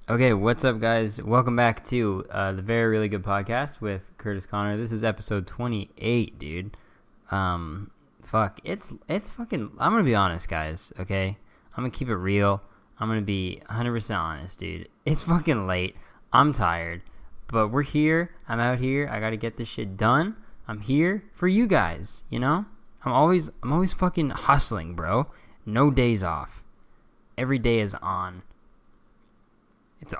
Okay, what's up, guys? Welcome back to the Very Really Good Podcast with Curtis Connor. This is episode 28, dude. Fuck, it's fucking. I'm gonna be honest, guys. Okay, I'm gonna keep it real. I'm gonna be 100% honest, dude. It's fucking late. I'm tired, but we're here. I'm out here. I gotta get this shit done. I'm here for you guys. You know, I'm always fucking hustling, bro. No days off. Every day is on. It's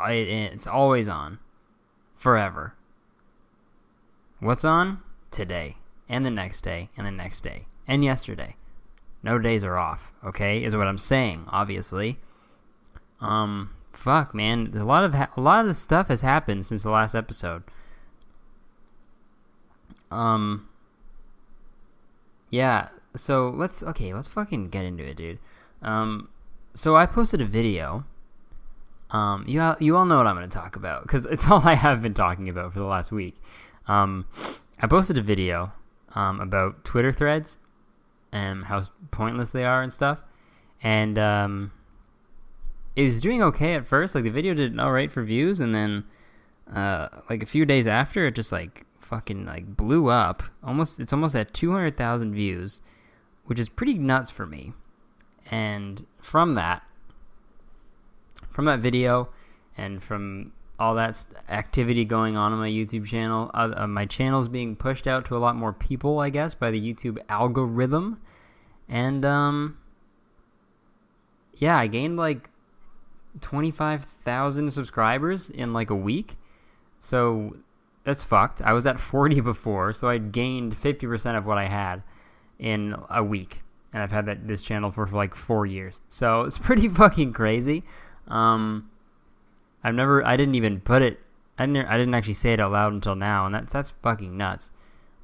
always on. Forever. What's on? Today. And the next day. And the next day. And yesterday. No days are off. Okay? Is what I'm saying, obviously. Fuck, man. A lot of stuff has happened since the last episode. Yeah. So let's fucking get into it, dude. So I posted a video. You all know what I'm going to talk about because it's all I have been talking about for the last week. I posted a video about Twitter threads and how pointless they are and stuff, and it was doing okay at first. Like the video did all right for views, and then like a few days after, it just like fucking like blew up. It's almost at 200,000 views, which is pretty nuts for me. And from that video and from all that activity going on my YouTube channel, my channel's being pushed out to a lot more people, I guess, by the YouTube algorithm. And yeah, I gained like 25,000 subscribers in like a week. So that's fucked. I was at 40 before, so I'd gained 50% of what I had in a week. And I've had this channel for like 4 years. So it's pretty fucking crazy. I didn't even put it, I didn't actually say it out loud until now, and that's fucking nuts.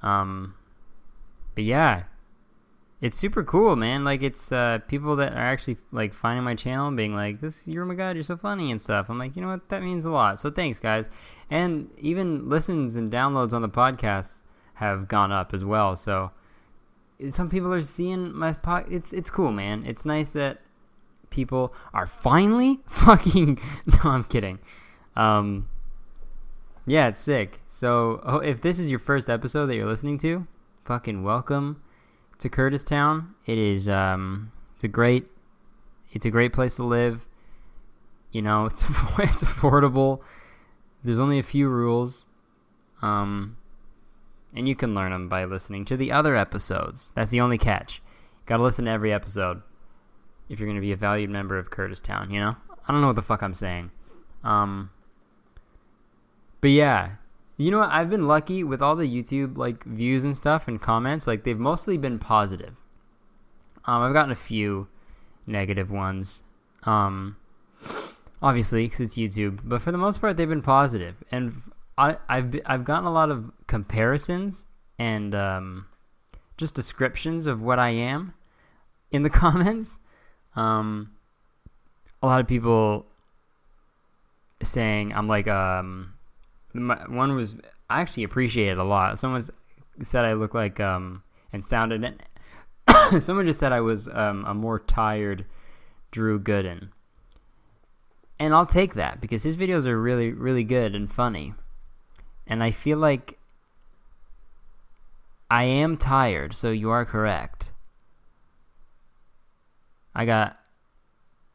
But yeah, it's super cool, man. Like it's, people that are actually like finding my channel and being like, oh my God, you're so funny and stuff. I'm like, you know what? That means a lot. So thanks, guys. And even listens and downloads on the podcast have gone up as well. So some people are seeing my it's cool, man. It's nice that people are finally fucking no, I'm kidding. Yeah, it's sick. So if this is your first episode that you're listening to, fucking welcome to Kurtis Town. It is it's a great place to live. You know, it's affordable. There's only a few rules. And you can learn them by listening to the other episodes. That's the only catch. You gotta listen to every episode if you're going to be a valued member of Kurtis Town, you know? I don't know what the fuck I'm saying. But yeah. You know what? I've been lucky with all the YouTube, like, views and stuff and comments. Like, they've mostly been positive. I've gotten a few negative ones. Obviously, because it's YouTube. But for the most part, they've been positive. And I've gotten a lot of comparisons and just descriptions of what I am in the comments. A lot of people saying I'm like one was, I actually appreciate it a lot. Someone said I look like and sounded someone just said I was a more tired Drew Gooden, and I'll take that because his videos are really, really good and funny, and I feel like I am tired, so you are correct. I got,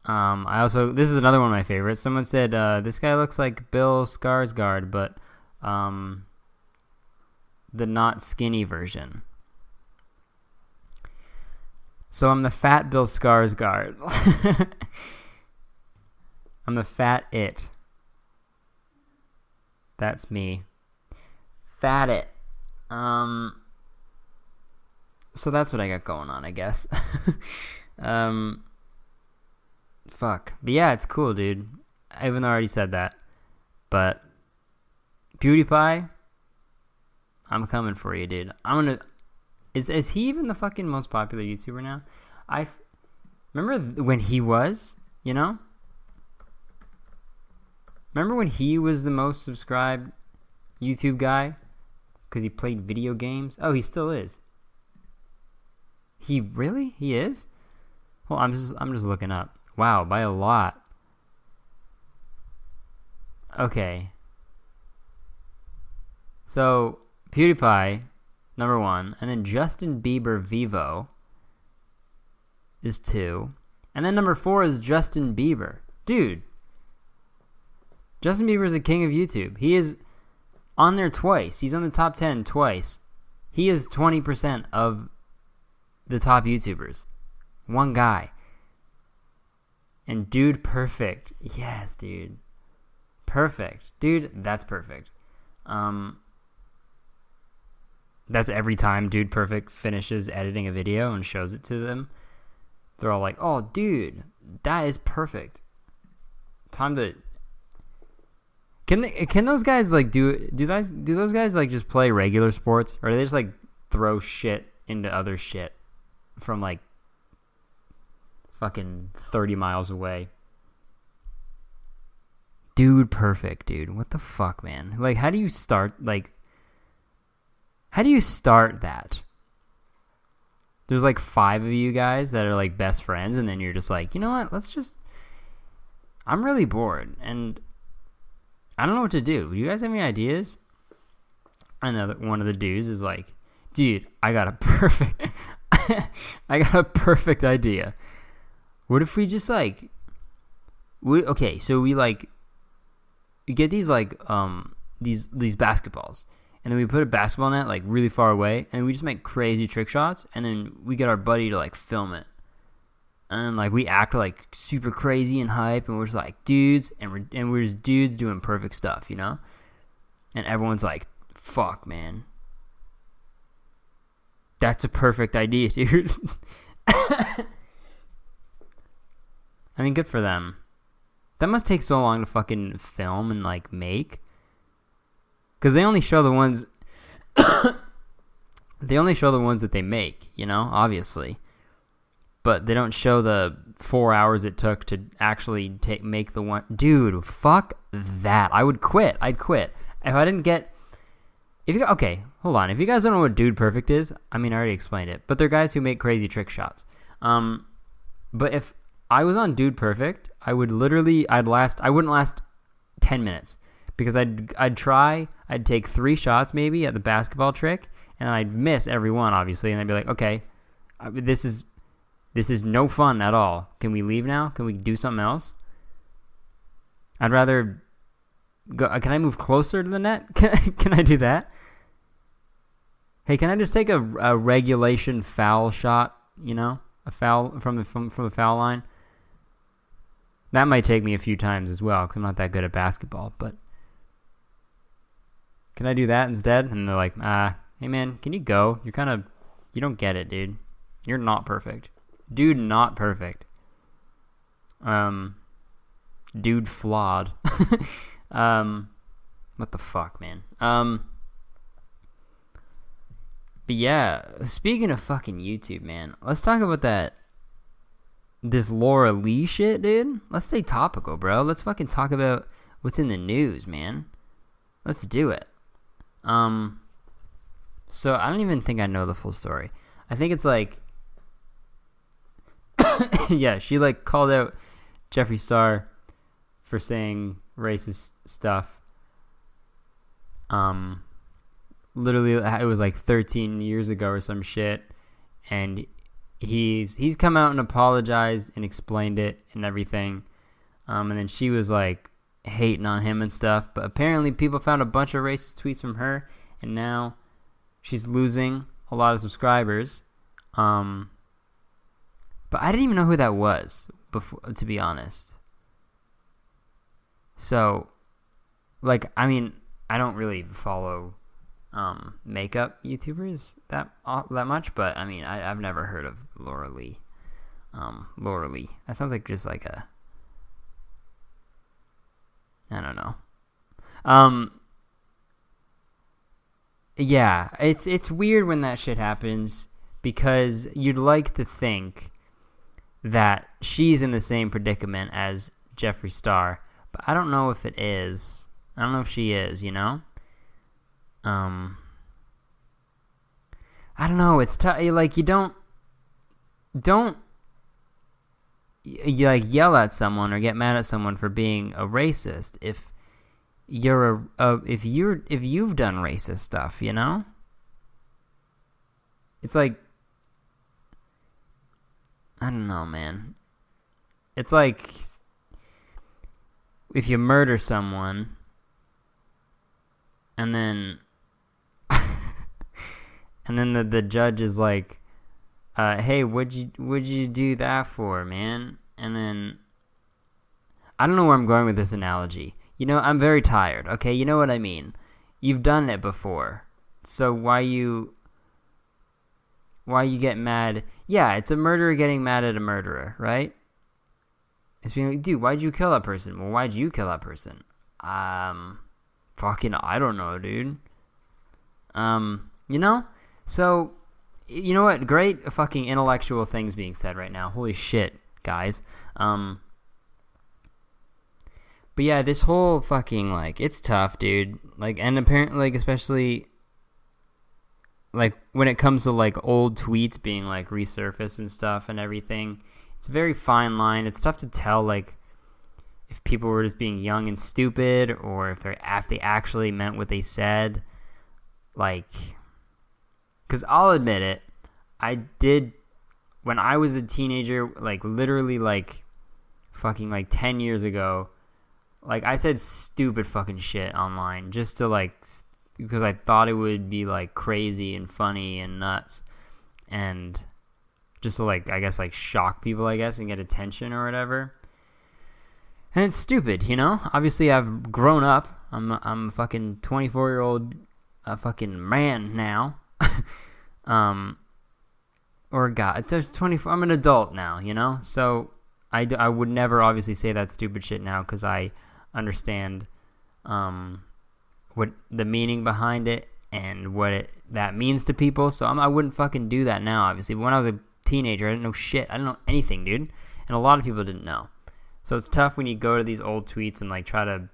this is another one of my favorites. Someone said, this guy looks like Bill Skarsgård, but, the not skinny version. So I'm the fat Bill Skarsgård. I'm the fat it. That's me. Fat it. So that's what I got going on, I guess. Fuck. But yeah, it's cool, dude. Even though I already said that. But PewDiePie, I'm coming for you, dude. Is he even the fucking most popular YouTuber now? I remember when he was, you know? Remember when he was the most subscribed YouTube guy? Because he played video games? Oh, he still is. He is? Well, I'm just looking up. Wow, by a lot. Okay. So, PewDiePie, number 1. And then Justin Bieber Vivo is 2. And then number 4 is Justin Bieber. Dude. Justin Bieber is the king of YouTube. He is on there twice. He's on the top 10 twice. He is 20% of the top YouTubers. One guy. And dude, perfect. Yes, dude. Perfect. Dude, that's perfect. That's every time Dude Perfect finishes editing a video and shows it to them. They're all like, oh, dude, that is perfect. Time to... Can those guys like do those guys like just play regular sports, or do they just like throw shit into other shit from like fucking 30 miles away? Dude Perfect, dude. What the fuck, man? Like, how do you start that? There's like 5 of you guys that are like best friends, and then you're just like, you know what? I'm really bored and I don't know what to do. Do you guys have any ideas? One of the dudes is like, dude, I got a perfect idea. What if we just like, we get these like these basketballs, and then we put a basketball net like really far away, and we just make crazy trick shots, and then we get our buddy to like film it. And like we act like super crazy and hype, and we're just like dudes, and we're just dudes doing perfect stuff, you know? And everyone's like, fuck, man. That's a perfect idea, dude. I mean, good for them. That must take so long to fucking film and like make. Because they only show the ones that they make, you know, obviously. But they don't show the 4 hours it took to actually make the one. Dude, fuck that. I would quit. I'd quit. If I didn't get... Okay, hold on. If you guys don't know what Dude Perfect is, I mean, I already explained it. But they're guys who make crazy trick shots. But if I was on Dude Perfect, I wouldn't last 10 minutes. Because I'd take 3 shots maybe at the basketball trick, and I'd miss every one, obviously. And I'd be like, okay, this is no fun at all. Can we leave now? Can we do something else? I'd rather go. Can I move closer to the net? Can I do that? Hey, can I just take a regulation foul shot? You know, a foul from the foul line. That might take me a few times as well because I'm not that good at basketball. But can I do that instead? And they're like, hey man, can you go? You don't get it, dude. You're not perfect. Dude, not perfect. Dude, flawed. What the fuck, man? But yeah, speaking of fucking YouTube, man, let's talk about this Laura Lee shit, dude. Let's stay topical, bro. Let's fucking talk about what's in the news, man. Let's do it. So I don't even think I know the full story. I think it's like, yeah, she like called out Jeffree Star for saying racist stuff. Literally, it was like 13 years ago or some shit, and he's come out and apologized and explained it and everything. And then she was like hating on him and stuff, but apparently people found a bunch of racist tweets from her, and now she's losing a lot of subscribers. But I didn't even know who that was before, to be honest. So, like, I mean, I don't really follow makeup YouTubers that much, but I mean, I've never heard of Laura Lee. Laura Lee. That sounds like just like a... I don't know. Yeah, it's weird when that shit happens, because you'd like to think that she's in the same predicament as Jeffree Star, but I don't know if it is. I don't know if she is, you know? I don't know, it's tough. Like, you don't you like yell at someone or get mad at someone for being a racist if if you've done racist stuff, you know? It's like, I don't know, man. It's like if you murder someone and then the judge is like, hey, what'd you do that for, man? And then I don't know where I'm going with this analogy. You know, I'm very tired, okay? You know what I mean. You've done it before. So why you get mad? Yeah, it's a murderer getting mad at a murderer, right? It's being like, dude, why'd you kill that person? Well, why'd you kill that person? Fucking, I don't know, dude. You know? So, you know what? Great fucking intellectual things being said right now. Holy shit, guys. But yeah, this whole fucking, like, it's tough, dude. Like, and apparently, like, especially, like, when it comes to, like, old tweets being, like, resurfaced and stuff and everything, it's a very fine line. It's tough to tell, like, if people were just being young and stupid or if they actually meant what they said. Like, because I'll admit it, I did, when I was a teenager, like, literally, like, fucking, like, 10 years ago, like, I said stupid fucking shit online just to, like, because I thought it would be, like, crazy and funny and nuts. And just to, like, I guess, like, shock people, I guess, and get attention or whatever. And it's stupid, you know? Obviously, I've grown up. I'm a fucking 24-year-old fucking man now. Or God, there's 24. I'm an adult now, you know? So I would never obviously say that stupid shit now because I understand what the meaning behind it and what that means to people. So I wouldn't fucking do that now, obviously. But when I was a teenager, I didn't know shit. I didn't know anything, dude. And a lot of people didn't know. So it's tough when you go to these old tweets and, like, try to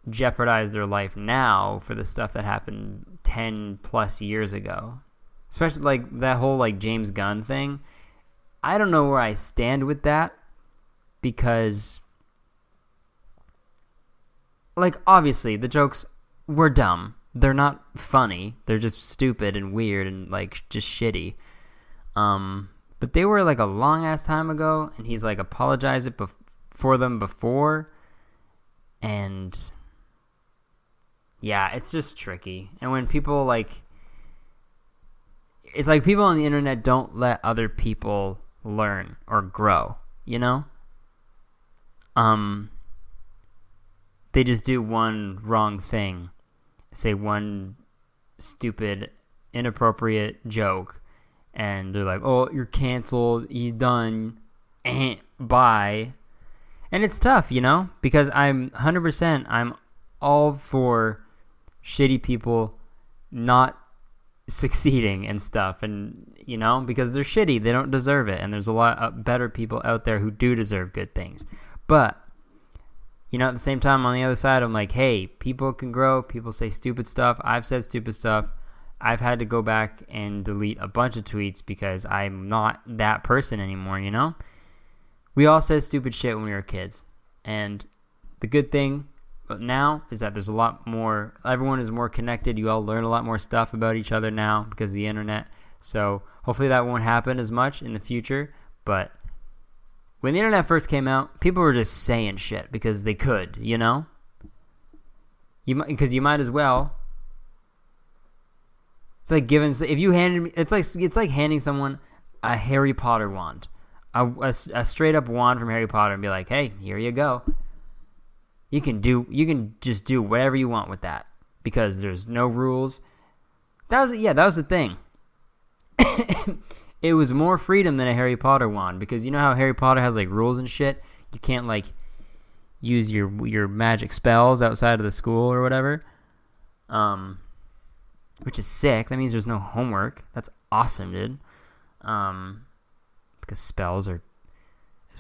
jeopardize their life now for the stuff that happened 10 plus years ago. Especially, like, that whole, like, James Gunn thing. I don't know where I stand with that because, like, obviously the jokes were dumb. They're not funny. They're just stupid and weird and, like, just shitty. But they were, like, a long-ass time ago, and he's, like, apologized for them before. And yeah, it's just tricky. And when people, like, it's like people on the internet don't let other people learn or grow, you know? They just do one wrong thing, say one stupid, inappropriate joke, and they're like, oh, you're canceled, he's done, bye. And it's tough, you know? Because I'm all for shitty people not succeeding and stuff, and, you know, because they're shitty, they don't deserve it, and there's a lot of better people out there who do deserve good things. But, you know, at the same time, on the other side, I'm like, hey, people can grow, people say stupid stuff, I've said stupid stuff, I've had to go back and delete a bunch of tweets because I'm not that person anymore, you know? We all said stupid shit when we were kids, and the good thing now is that there's a lot more, everyone is more connected, you all learn a lot more stuff about each other now because of the internet, so hopefully that won't happen as much in the future. But when the internet first came out, people were just saying shit because they could, you know? Because you might as well. It's like if you handed me, it's like handing someone a Harry Potter wand, a straight up wand from Harry Potter, and be like, hey, here you go. You can just do whatever you want with that because there's no rules. That was the thing. It was more freedom than a Harry Potter wand because you know how Harry Potter has, like, rules and shit. You can't, like, use your magic spells outside of the school or whatever. Which is sick. That means there's no homework. That's awesome, dude. Because spells is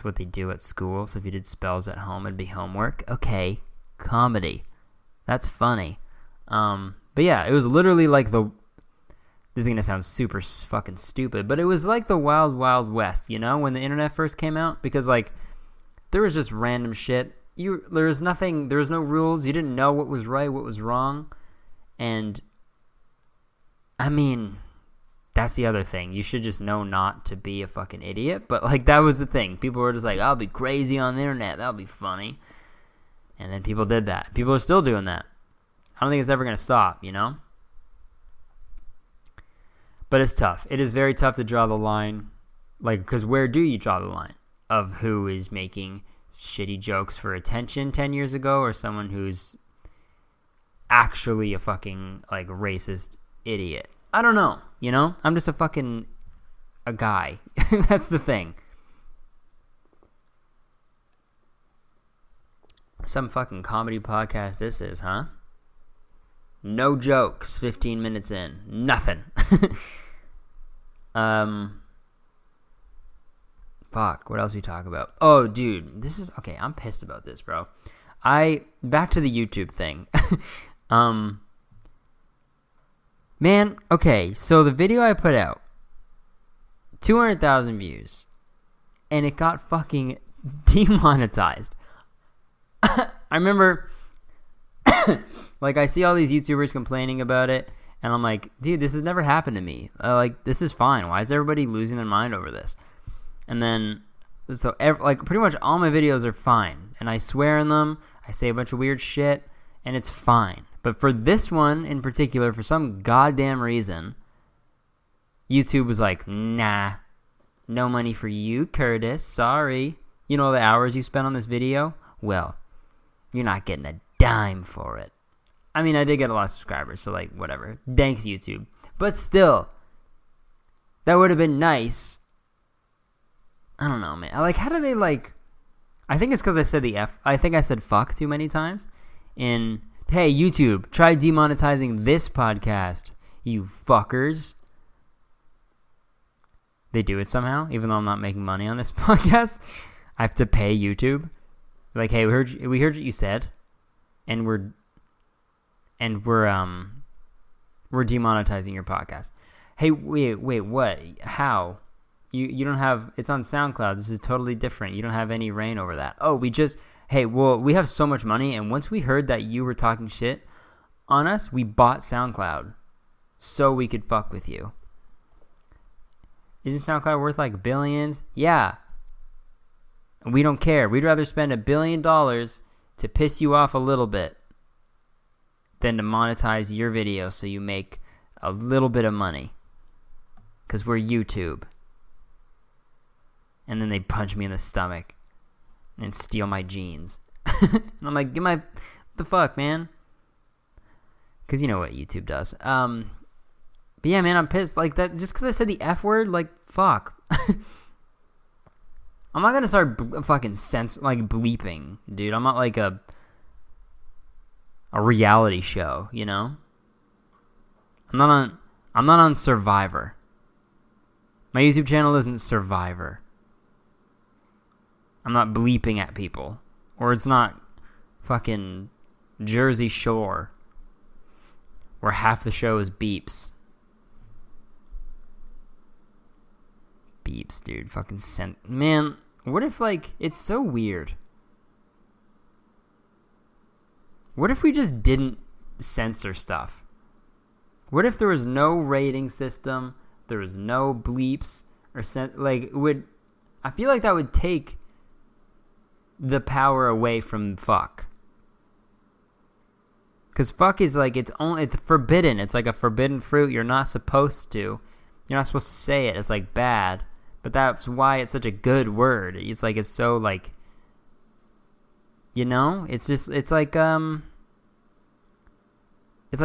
what they do at school. So if you did spells at home, it'd be homework. Okay, comedy. That's funny. But yeah, it was literally like this is going to sound super fucking stupid, but it was like the Wild Wild West, you know, when the internet first came out, because, like, there was just random shit there was no rules. You didn't know what was right, what was wrong. And I mean, that's the other thing. You should just know not to be a fucking idiot. But like, that was the thing. People were just like, I'll be crazy on the internet. That'll be funny. And then people did that. People are still doing that. I don't think it's ever going to stop, you know? But it's tough. It is very tough to draw the line. Like, because where do you draw the line of who is making shitty jokes for attention 10 years ago or someone who's actually a fucking, like, racist idiot? I don't know, you know? I'm just a guy. That's the thing. Some fucking comedy podcast this is, huh? No jokes, 15 minutes in. Nothing. Fuck, what else we talk about? Oh, dude, this is... Okay, I'm pissed about this, bro. Back to the YouTube thing. Man, okay, so the video I put out, 200,000 views, and it got fucking demonetized. I remember... Like, I see all these YouTubers complaining about it, and I'm like, dude, this has never happened to me. Like, this is fine. Why is everybody losing their mind over this? And then, pretty much all my videos are fine, and I swear in them, I say a bunch of weird shit, and it's fine. But for this one in particular, for some goddamn reason, YouTube was like, nah, no money for you, Kurtis, sorry. You know the hours you spent on this video? Well, you're not getting a dime for it. I mean, I did get a lot of subscribers, so like, whatever. Thanks, YouTube. But still, that would have been nice. I don't know, man. Like, how do they, like... I think it's because I said the F. I think I said fuck too many times. Hey, YouTube, try demonetizing this podcast, you fuckers. They do it somehow, even though I'm not making money on this podcast. I have to pay YouTube. Like, hey, we heard what you said, and we're demonetizing your podcast. Hey, wait, what? How? You don't have... It's on SoundCloud. This is totally different. You don't have any reign over that. Oh, we have so much money, and once we heard that you were talking shit on us, we bought SoundCloud so we could fuck with you. Isn't SoundCloud worth like billions? Yeah. And we don't care. We'd rather spend $1 billion to piss you off a little bit than to monetize your video so you make a little bit of money. Because we're YouTube. And then they punch me in the stomach and steal my jeans. And I'm like, the fuck, man? Because you know what YouTube does. But yeah, man, I'm pissed. Like, that, just because I said the F word, like, fuck. I'm not gonna start bleeping, dude. I'm not like a reality show, you know? I'm not on Survivor. My YouTube channel isn't Survivor. I'm not bleeping at people. Or it's not fucking Jersey Shore, where half the show is beeps. Beeps, dude. Fucking man, what if, like, it's so weird. What if we just didn't censor stuff? What if there was no rating system, there was no bleeps, or I feel like that would take the power away from fuck. Because fuck is like, it's forbidden. It's like a forbidden fruit. You're not supposed to say it. It's like bad. But that's why it's such a good word. It's like, it's so like, you know, it's like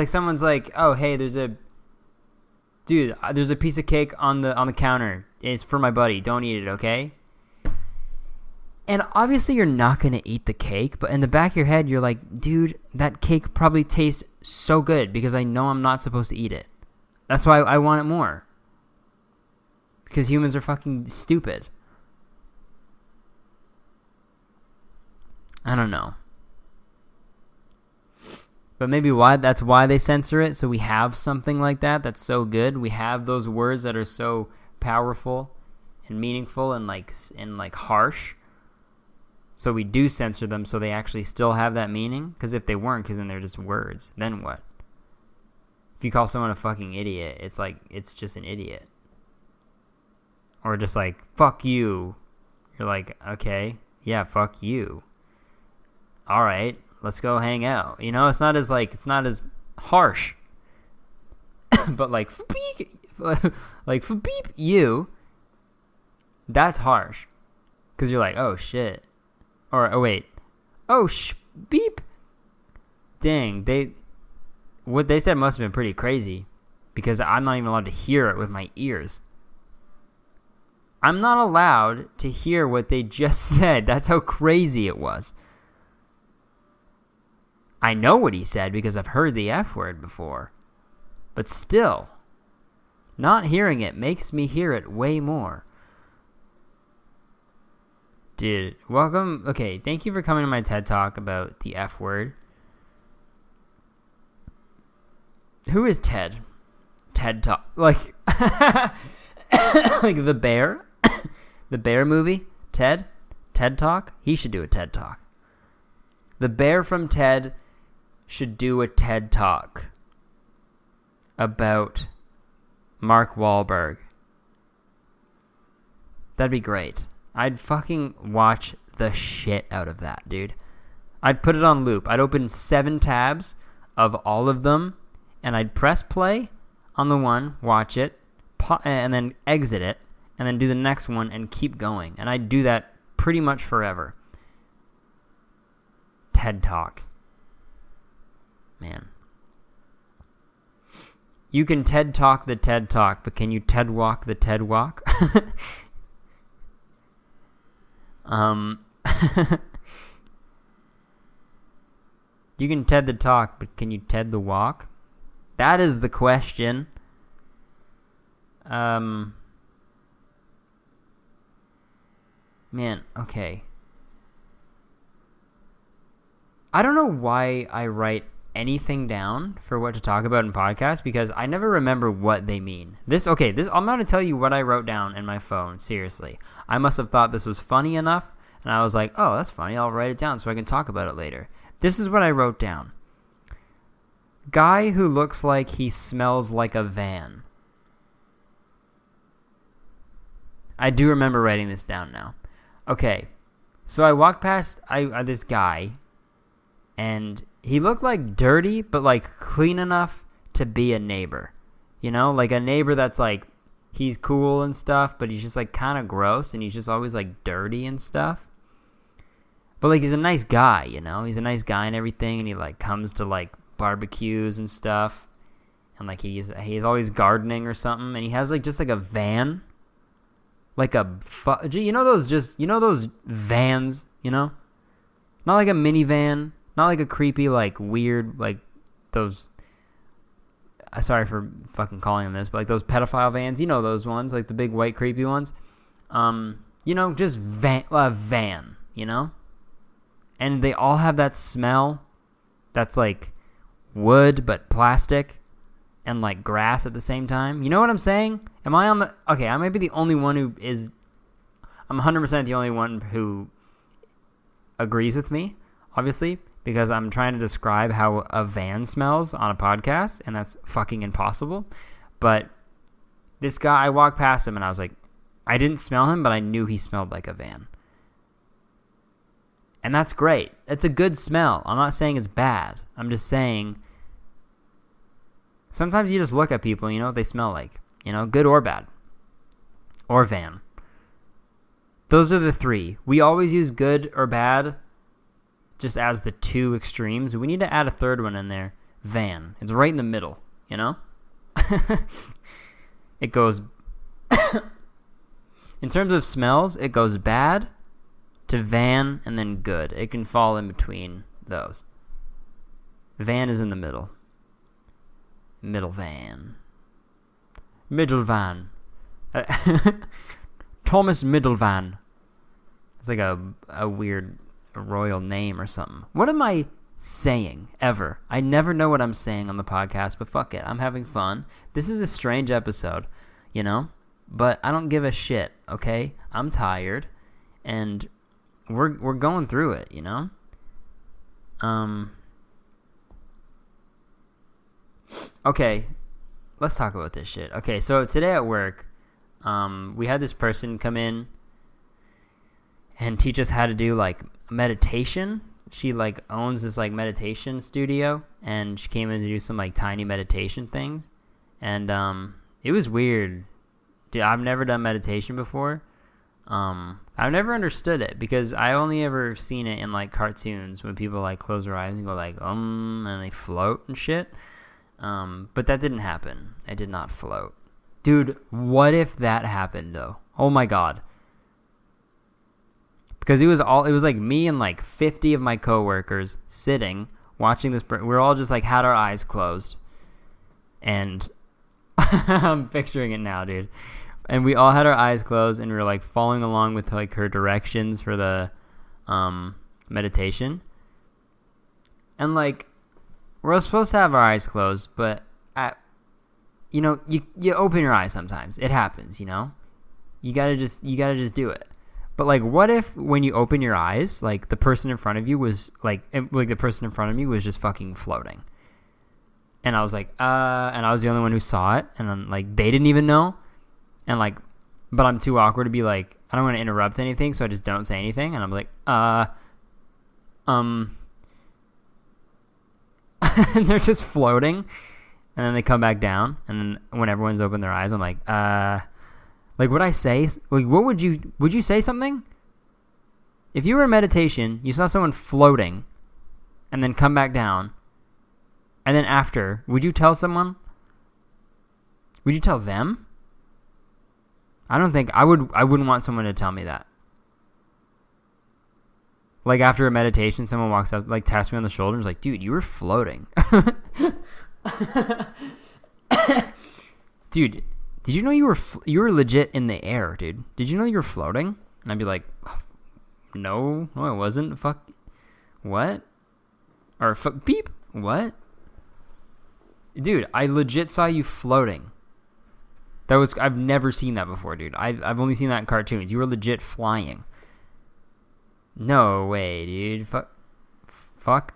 someone's like, oh, hey, there's a piece of cake on the counter. It's for my buddy. Don't eat it, okay? And obviously you're not going to eat the cake, but in the back of your head, you're like, dude, that cake probably tastes so good because I know I'm not supposed to eat it. That's why I want it more. Because humans are fucking stupid. I don't know. But maybe that's why they censor it, so we have something like that that's so good. We have those words that are so powerful and meaningful and like harsh. So we do censor them so they actually still have that meaning. Because if they weren't, because then they're just words. Then what? If you call someone a fucking idiot, it's like, it's just an idiot. Or just like, fuck you. You're like, okay, yeah, fuck you. All right, let's go hang out. You know, it's not as harsh. But like, beep you, that's harsh. Because you're like, oh shit. Or, oh wait. Oh, beep. Dang, what they said must have been pretty crazy. Because I'm not even allowed to hear it with my ears. I'm not allowed to hear what they just said. That's how crazy it was. I know what he said because I've heard the F word before. But still, not hearing it makes me hear it way more. Dude, welcome. Okay, thank you for coming to my TED Talk about the F word. Who is Ted? TED Talk. Like, like the bear? The bear movie? Ted? TED Talk? He should do a TED Talk. The bear from Ted should do a TED Talk about Mark Wahlberg. That'd be great. I'd fucking watch the shit out of that, dude. I'd put it on loop. I'd open 7 tabs of all of them, and I'd press play on the one, watch it, and then exit it, and then do the next one and keep going. And I'd do that pretty much forever. TED Talk. Man. You can TED Talk the TED Talk, but can you TED Walk the TED Walk? You can TED the talk, but can you TED the walk? That is the question. Man, okay. I don't know why I write anything down for what to talk about in podcasts because I never remember what they mean. I'm going to tell you what I wrote down in my phone, seriously. I must have thought this was funny enough, and I was like, oh, that's funny, I'll write it down so I can talk about it later. This is what I wrote down. Guy who looks like he smells like a van. I do remember writing this down now. Okay, so I walked past this guy, and he looked like dirty, but like clean enough to be a neighbor. You know, like a neighbor that's like, he's cool and stuff, but he's just like kind of gross, and he's just always like dirty and stuff. But like he's a nice guy, you know? He's a nice guy and everything, and he like comes to like barbecues and stuff. And like he's always gardening or something, and he has like just like a van. Like you know those vans, you know? Not like a minivan, not like a creepy like weird like those sorry for fucking calling them this, but like those pedophile vans, you know those ones, like the big white creepy ones. You know, just van, you know? And they all have that smell that's like wood but plastic and like grass at the same time. You know what I'm saying? Am I on the... Okay, I might be the only one who is... I'm 100% the only one who agrees with me, obviously, because I'm trying to describe how a van smells on a podcast, and that's fucking impossible. But this guy, I walked past him and I was like, I didn't smell him, but I knew he smelled like a van. And that's great. It's a good smell. I'm not saying it's bad. I'm just saying sometimes you just look at people, you know what they smell like. You know, good or bad. Or van. Those are the 3. We always use good or bad just as the 2 extremes. We need to add a third one in there. Van. It's right in the middle, you know? It goes... In terms of smells, it goes bad to van and then good. It can fall in between those. Van is in the middle. Middle van. Middle van. Thomas Middlevan. It's like a weird royal name or something. What am I saying ever? I never know what I'm saying on the podcast, but fuck it. I'm having fun. This is a strange episode, you know? But I don't give a shit, okay? I'm tired. And we're going through it, you know? Okay, let's talk about this shit. Okay, so today at work, we had this person come in and teach us how to do like meditation. She like owns this like meditation studio, and she came in to do some like tiny meditation things, and it was weird. Dude, I've never done meditation before. I've never understood it because I only ever seen it in like cartoons when people like close their eyes and go like and they float and shit. But that didn't happen. I did not float. Dude, what if that happened though? Oh my god. Because it was like me and like 50 of my coworkers sitting watching this. We're all just like had our eyes closed, and I'm picturing it now, dude. And we all had our eyes closed, and we were like following along with like her directions for the meditation. And like we're supposed to have our eyes closed, but you open your eyes sometimes. It happens, you know. You gotta just do it. But like, what if when you open your eyes, like the person in front of you was like the person in front of me was just fucking floating, and I was like, and I was the only one who saw it, and then like they didn't even know, and like, but I'm too awkward to be like, I don't want to interrupt anything, so I just don't say anything, and I'm like, and they're just floating, and then they come back down, and then when everyone's opened their eyes, I'm like, like, would I say, like, would you say something? If you were in meditation, you saw someone floating, and then come back down, and then after, would you tell someone? Would you tell them? I don't think, I wouldn't want someone to tell me that. Like, after a meditation, someone walks up, like, taps me on the shoulder and is like, dude, you were floating. Dude, did you know you were legit in the air, dude? Did you know you were floating? And I'd be like, no, I wasn't. Fuck, what? Or fuck, beep, what? Dude, I legit saw you floating. I've never seen that before, dude. I've only seen that in cartoons. You were legit flying. No way, dude. Fuck.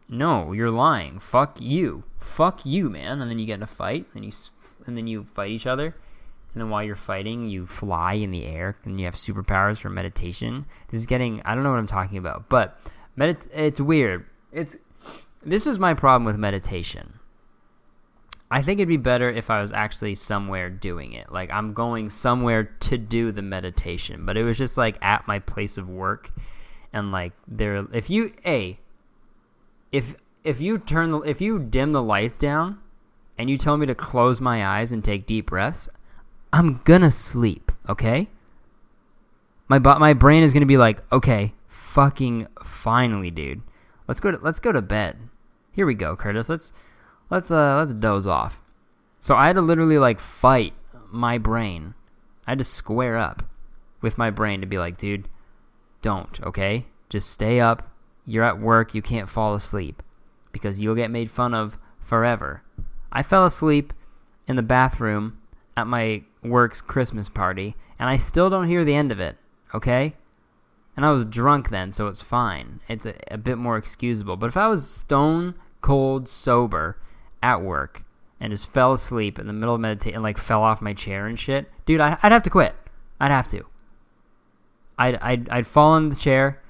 No, you're lying. Fuck you, man. And then you get in a fight, and then you fight each other, and then while you're fighting, you fly in the air, and you have superpowers for meditation. This is getting, I don't know what I'm talking about, but it's weird. This is my problem with meditation. I think it'd be better if I was actually somewhere doing it. Like, I'm going somewhere to do the meditation, but it was just like at my place of work, and like if you dim the lights down and you tell me to close my eyes and take deep breaths, I'm gonna sleep, okay? My brain is gonna be like, okay, fucking finally, dude. Let's go to bed. Here we go, Kurtis. Let's doze off. So I had to literally like fight my brain. I had to square up with my brain to be like, dude, don't, okay? Just stay up. You're at work, you can't fall asleep because you'll get made fun of forever. I fell asleep in the bathroom at my work's Christmas party, and I still don't hear the end of it, okay? And I was drunk then, so it's fine. It's a bit more excusable. But if I was stone cold sober at work and just fell asleep in the middle of meditation and like fell off my chair and shit, dude, I'd have to quit. I'd have to. I'd fall in the chair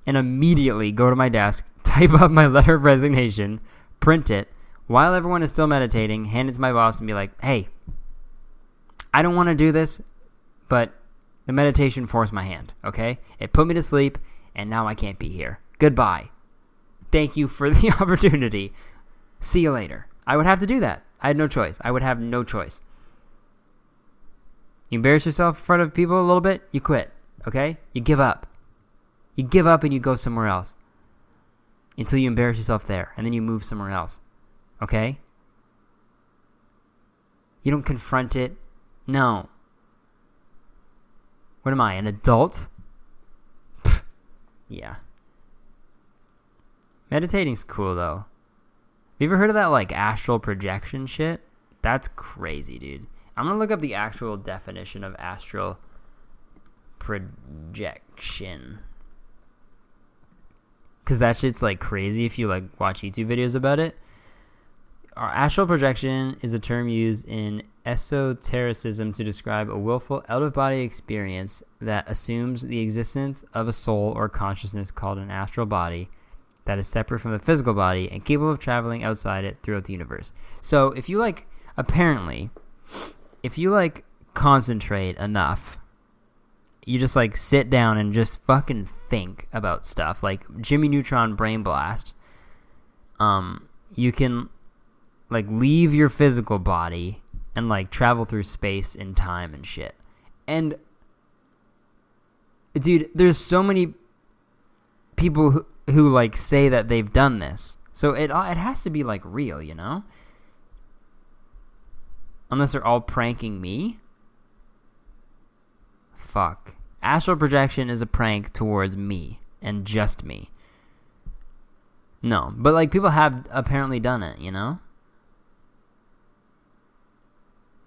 and immediately go to my desk, type up my letter of resignation, print it, while everyone is still meditating, hand it to my boss and be like, hey, I don't want to do this, but the meditation forced my hand, okay? It put me to sleep, and now I can't be here. Goodbye. Thank you for the opportunity. See you later. I would have to do that. I had no choice. I would have no choice. You embarrass yourself in front of people a little bit, you quit, okay? You give up. You give up and you go somewhere else until you embarrass yourself there, and then you move somewhere else. Okay? You don't confront it. No. What am I, an adult? Pfft. Yeah. Meditating's cool, though. Have you ever heard of that, like, astral projection shit? That's crazy, dude. I'm gonna look up the actual definition of astral projection. because that shit's like crazy if you like watch YouTube videos about it. Our astral projection is a term used in esotericism to describe a willful out-of-body experience that assumes the existence of a soul or consciousness called an astral body that is separate from the physical body and capable of traveling outside it throughout the universe. So if you like, apparently, if you like concentrate enough, you just like sit down and just fucking think about stuff like Jimmy Neutron Brain Blast, you can like leave your physical body and like travel through space and time and shit. And dude, there's so many people who like say that they've done this. So it has to be like real, you know? Unless they're all pranking me. Fuck. Astral projection is a prank towards me and just me. No, but like people have apparently done it, you know?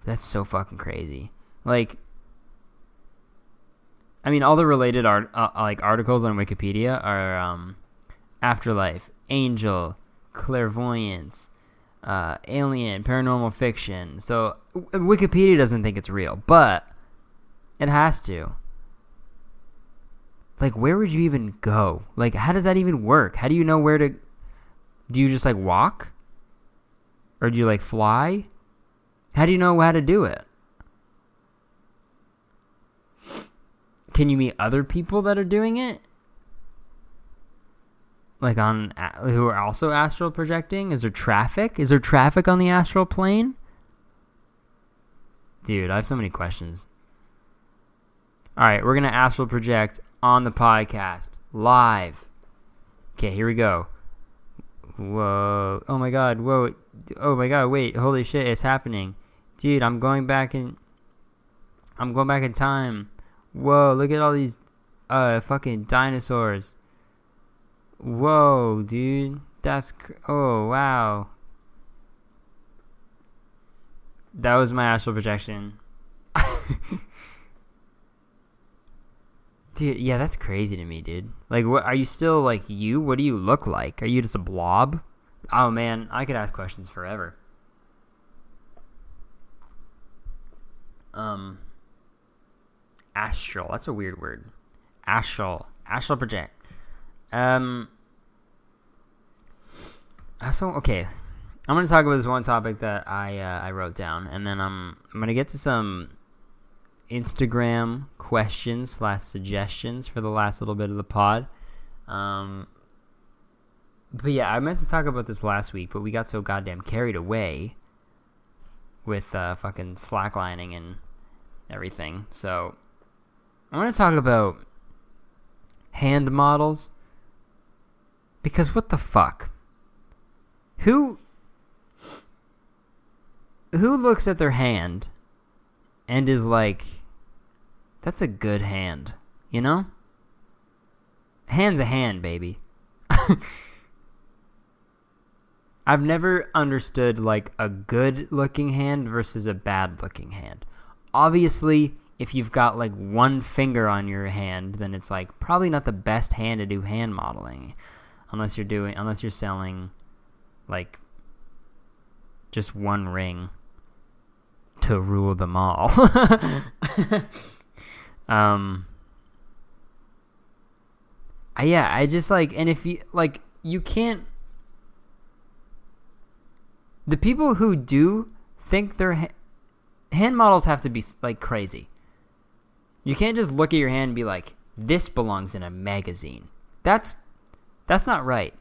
That's so fucking crazy. Like, I mean, all the related like articles on Wikipedia are afterlife, angel, clairvoyance, alien, paranormal fiction. So Wikipedia doesn't think it's real, but it has to. Like, where would you even go? Like, how does that even work? How do you know where to... Do you just, like, walk? Or do you, like, fly? How do you know how to do it? Can you meet other people that are doing it? Like who are also astral projecting? Is there traffic? Is there traffic on the astral plane? Dude, I have so many questions. Alright, we're going to astral project on the podcast. Live. Okay, here we go. Whoa. Oh my god, whoa. Oh my god, wait. Holy shit, it's happening. Dude, I'm going back in time. Whoa, look at all these fucking dinosaurs. Whoa, dude. Oh, wow. That was my astral projection. Dude, yeah, that's crazy to me, dude. Like, what are you still like you? What do you look like? Are you just a blob? Oh man, I could ask questions forever. Astral. That's a weird word. Astral project. Okay. I'm gonna talk about this one topic that I wrote down, and then I'm gonna get to some Instagram questions / suggestions for the last little bit of the pod. But yeah, I meant to talk about this last week, but we got so goddamn carried away with fucking slacklining and everything. So I'm going to talk about hand models, because what the fuck? Who looks at their hand and is like, that's a good hand, you know? Hand's a hand, baby. I've never understood like a good looking hand versus a bad looking hand. Obviously, if you've got like one finger on your hand, then it's like probably not the best hand to do hand modeling, unless you're selling like just one ring to rule them all. I just like, and if you like, you can't. The people who do think their hand models have to be like crazy. You can't just look at your hand and be like, this belongs in a magazine. That's not right.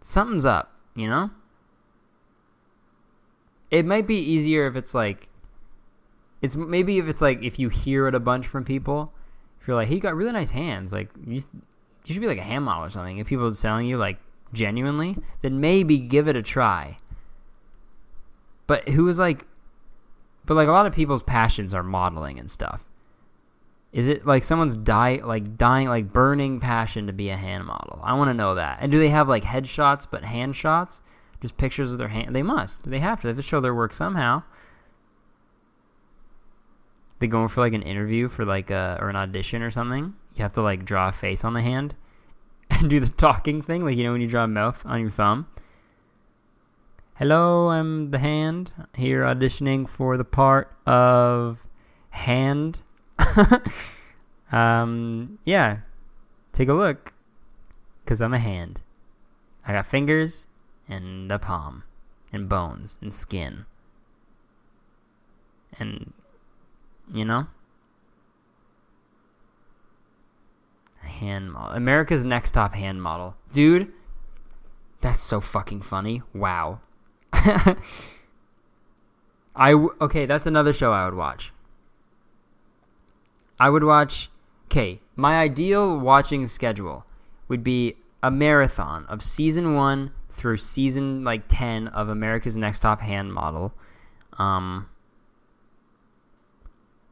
Something's up, you know? It might be easier if it's like, if you hear it a bunch from people, if you're like, hey, you got really nice hands, like you should be like a hand model or something. If people are selling you like genuinely, then maybe give it a try. But a lot of people's passions are modeling and stuff. Is it like someone's dying, like burning passion to be a hand model? I want to know that. And do they have like headshots but hand shots? Just pictures of their hand? They must. They have to show their work somehow. They going for like an interview for like or an audition or something. You have to like draw a face on the hand. and do the talking thing, like, when you draw a mouth on your thumb. Hello, I'm the Hand, here auditioning for the part of Hand. Yeah, take a look, because I'm a hand. I got fingers and a palm and bones and skin. And, hand model. America's Next Top Hand Model. Dude, that's so fucking funny. Wow. Okay, that's another show I would watch. My ideal watching schedule would be a marathon of season 1 through season 10 of America's Next Top Hand Model. And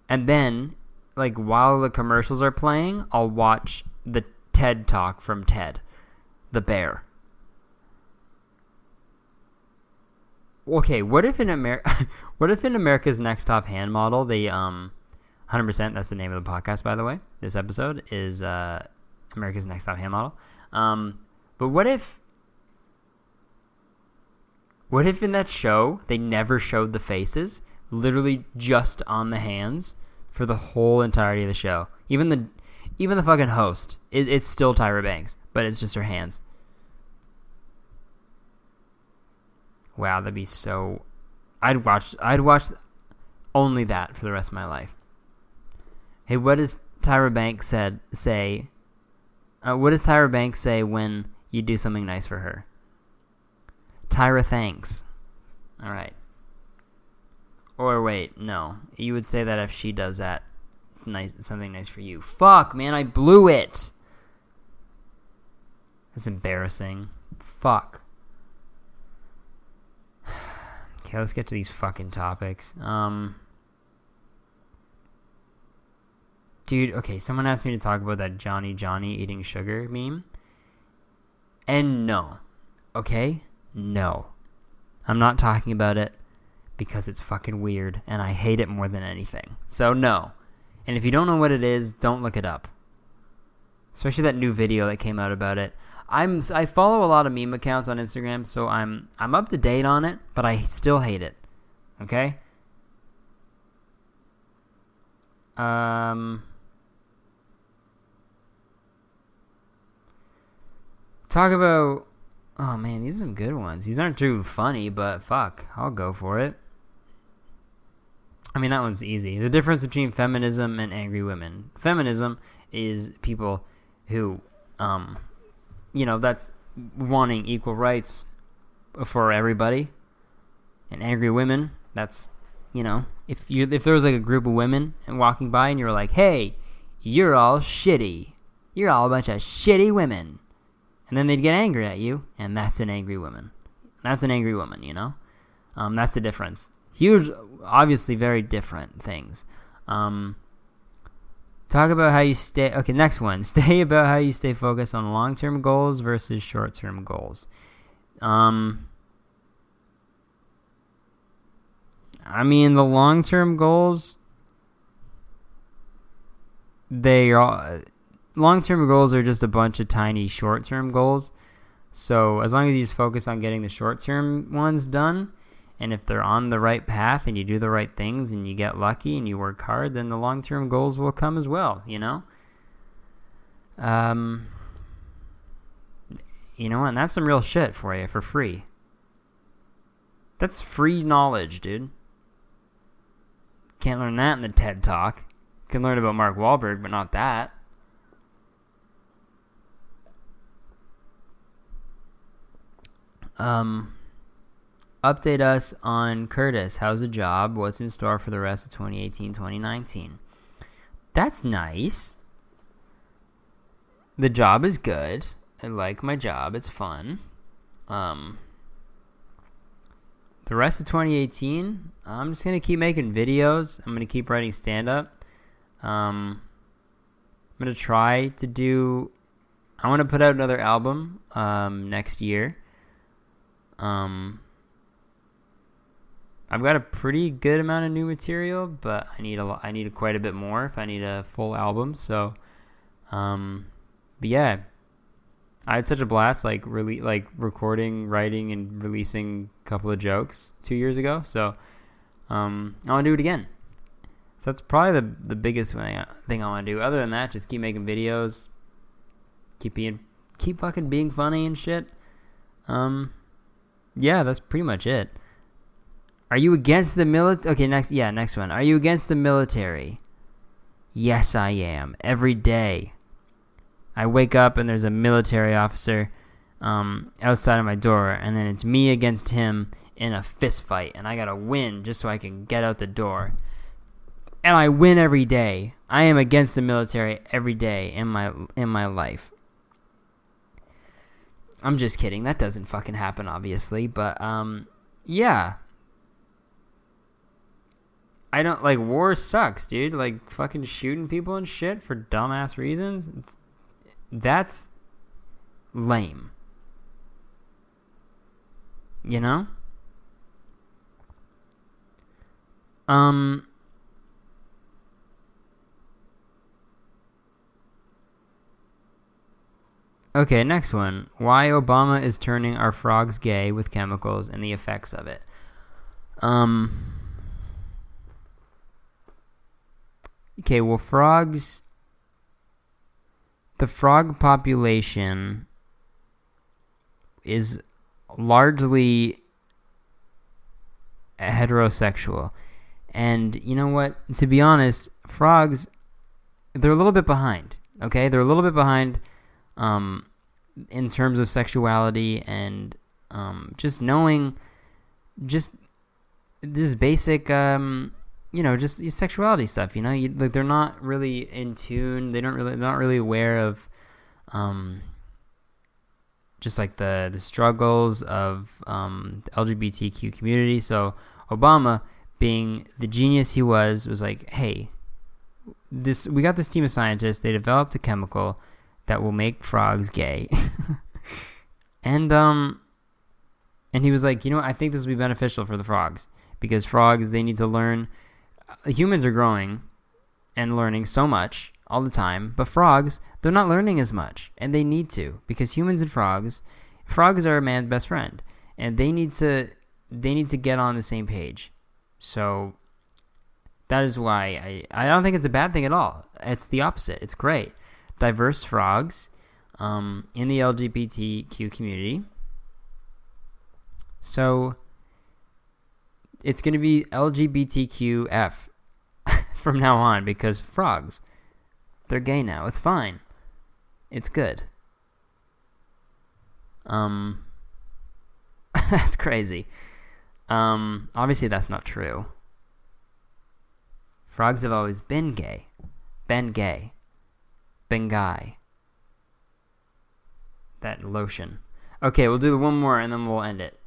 then, while the commercials are playing, I'll watch the TED Talk from Ted, the bear. Okay, what if in America's Next Top Hand Model, they 100%, that's the name of the podcast, by the way. This episode is America's Next Top Hand Model. But what if in that show they never showed the faces, literally just on the hands for the whole entirety of the show? Even the fucking host, it's still Tyra Banks, but it's just her hands. Wow, that'd be so... I'd watch only that for the rest of my life. Hey, what does Tyra Banks say? What does Tyra Banks say when you do something nice for her? Tyra, thanks. All right. Or wait, no. You would say that if she does that, something nice for you. Fuck, man, I blew it. That's embarrassing. Fuck. Okay, let's get to these fucking topics. Dude, okay, someone asked me to talk about that Johnny eating sugar meme. And no. Okay? No. I'm not talking about it because it's fucking weird and I hate it more than anything. So no. And if you don't know what it is, don't look it up. Especially that new video that came out about it. I follow a lot of meme accounts on Instagram, so I'm up to date on it, but I still hate it. Okay? Talk about... Oh, man, these are some good ones. These aren't too funny, but fuck. I'll go for it. I mean, that one's easy. The difference between feminism and angry women. Feminism is people who, that's wanting equal rights for everybody. And angry women, that's, if there was a group of women and walking by and you were like, hey, you're all shitty. You're all a bunch of shitty women. And then they'd get angry at you, and that's an angry woman. That's an angry woman, That's the difference. Huge, obviously very different things. Talk about how you stay... Okay, next one. Stay about how you stay focused on long-term goals versus short-term goals. I mean, the long-term goals... Long-term goals are just a bunch of tiny short-term goals. So as long as you just focus on getting the short-term ones done, and if they're on the right path and you do the right things and you get lucky and you work hard, then the long-term goals will come as well, And that's some real shit for you for free. That's free knowledge, dude. Can't learn that in the TED Talk. You can learn about Mark Wahlberg, but not that. Update us on Kurtis. How's the job? What's in store for the rest of 2018, 2019? That's nice. The job is good. I like my job. It's fun. The rest of 2018, I'm just going to keep making videos. I'm going to keep writing stand-up. I'm going to try to do... I want to put out another album next year. I've got a pretty good amount of new material, but I need quite a bit more if I need a full album. So, but yeah, I had such a blast, like recording, writing, and releasing a couple of jokes 2 years ago. So I want to do it again. So that's probably the biggest thing I want to do. Other than that, just keep making videos, keep fucking being funny and shit. Yeah, that's pretty much it. Are you against the military? Okay, next one. Are you against the military? Yes, I am. Every day. I wake up and there's a military officer outside of my door, and then it's me against him in a fist fight, and I gotta win just so I can get out the door. And I win every day. I am against the military every day in my life. I'm just kidding. That doesn't fucking happen, obviously. But, yeah. I don't, like, war sucks, dude. Like, fucking shooting people and shit for dumbass reasons. That's lame. You know? Okay, next one. Why Obama is turning our frogs gay with chemicals and the effects of it. Okay, well, the frog population is largely heterosexual. And you know what? To be honest, frogs, they're a little bit behind. Okay? They're a little bit behind in terms of sexuality and just knowing just this basic just sexuality stuff, like they're not really in tune. They're not really aware of just like the struggles of the LGBTQ community. So Obama, being the genius he was like, hey, we got this team of scientists. They developed a chemical that will make frogs gay. and he was like, I think this will be beneficial for the frogs, because frogs, they need to learn. Humans are growing and learning so much all the time, but frogs, they're not learning as much, and they need to, because humans and frogs are a man's best friend, and they need to get on the same page. So that is why I don't think it's a bad thing at all. It's the opposite. It's great. Diverse frogs in the LGBTQ community. So it's going to be LGBTQF from now on, because frogs, they're gay now. It's fine. It's good. That's crazy. Obviously that's not true. Frogs have always been gay. Been gay. Been guy. That lotion. Okay, we'll do one more and then we'll end it.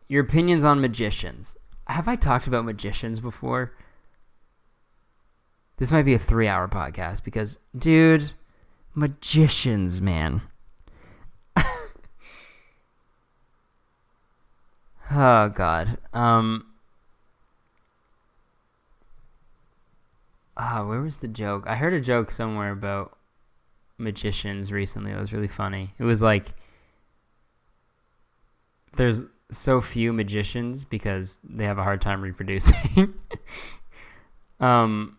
Your opinions on magicians. Have I talked about magicians before? This might be a 3-hour podcast because, dude, magicians, man. Oh, God. Where was the joke? I heard a joke somewhere about magicians recently. It was really funny. It was like, there's so few magicians because they have a hard time reproducing. Man,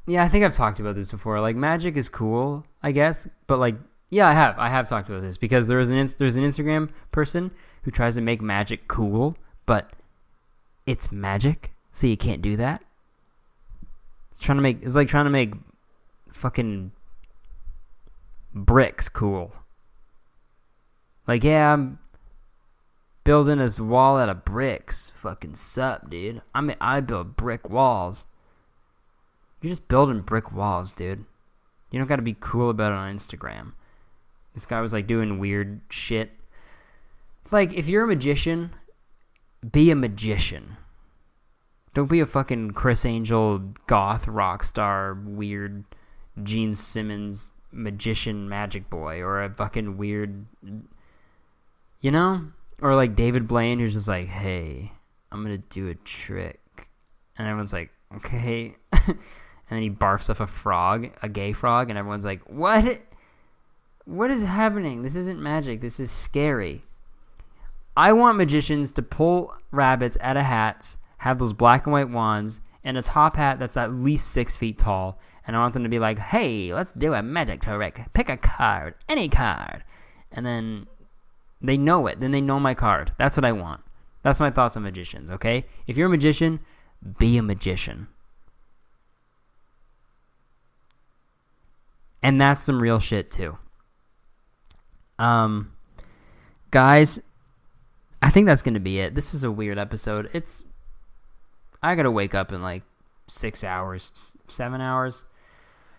yeah, I think I've talked about this before. Like, magic is cool, I guess, but like, yeah, I have talked about this because there's an Instagram person who tries to make magic cool, but it's magic, so you can't do that. It's like trying to make fucking bricks cool. Like, yeah, I'm building this wall out of bricks. Fucking sup, dude. I build brick walls. You're just building brick walls, dude. You don't gotta be cool about it on Instagram. This guy was like doing weird shit. It's like, if you're a magician, be a magician. Don't be a fucking Chris Angel goth rock star weird Gene Simmons magician magic boy, or a fucking weird, or like David Blaine, who's just like, hey, I'm gonna do a trick, and everyone's like, okay. and then he barfs off a frog, a gay frog, and everyone's like, what? What is happening? This isn't magic. This is scary. I want magicians to pull rabbits out of hats, have those black and white wands, and a top hat that's at least 6 feet tall. And I want them to be like, hey, let's do a magic trick. Pick a card, any card. And then they know it. Then they know my card. That's what I want. That's my thoughts on magicians, okay? If you're a magician, be a magician. And that's some real shit, too. Guys, I think that's going to be it. This was a weird episode. I got to wake up in like 6 hours, 7 hours.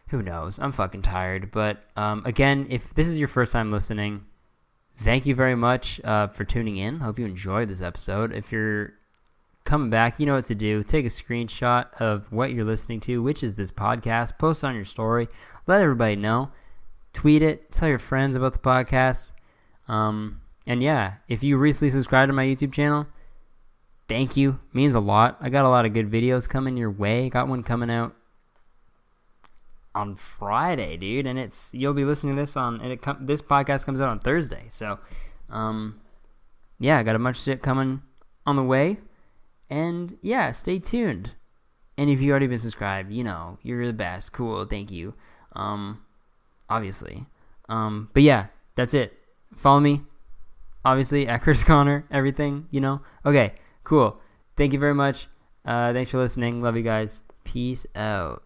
Who knows? I'm fucking tired. But again, if this is your first time listening, thank you very much for tuning in. Hope you enjoyed this episode. If you're coming back, you know what to do. Take a screenshot of what you're listening to, which is this podcast. Post it on your story. Let everybody know. Tweet it. Tell your friends about the podcast. And yeah, if you recently subscribed to my YouTube channel, thank you. It means a lot. I got a lot of good videos coming your way. Got one coming out on Friday, dude, and you'll be listening to this this podcast comes out on Thursday. So, yeah, I got a bunch of shit coming on the way, and yeah, stay tuned. And if you already been subscribed, you know you're the best. Cool, thank you. Obviously, but yeah, that's it. Follow me, obviously, at Kurtis Connor. Everything, you know. Okay, cool. Thank you very much. Thanks for listening. Love you guys. Peace out.